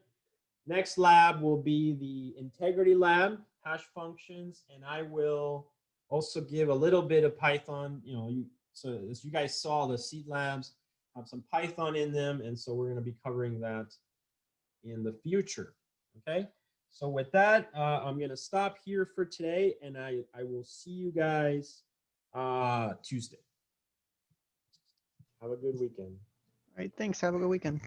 Next lab will be the integrity lab, hash functions, and I will also give a little bit of Python. So as you guys saw, the seed labs have some Python in them, and so we're going to be covering that in the future. Okay, so with that, I'm going to stop here for today, and I will see you guys Tuesday. Have a good weekend. All right, thanks. Have a good weekend.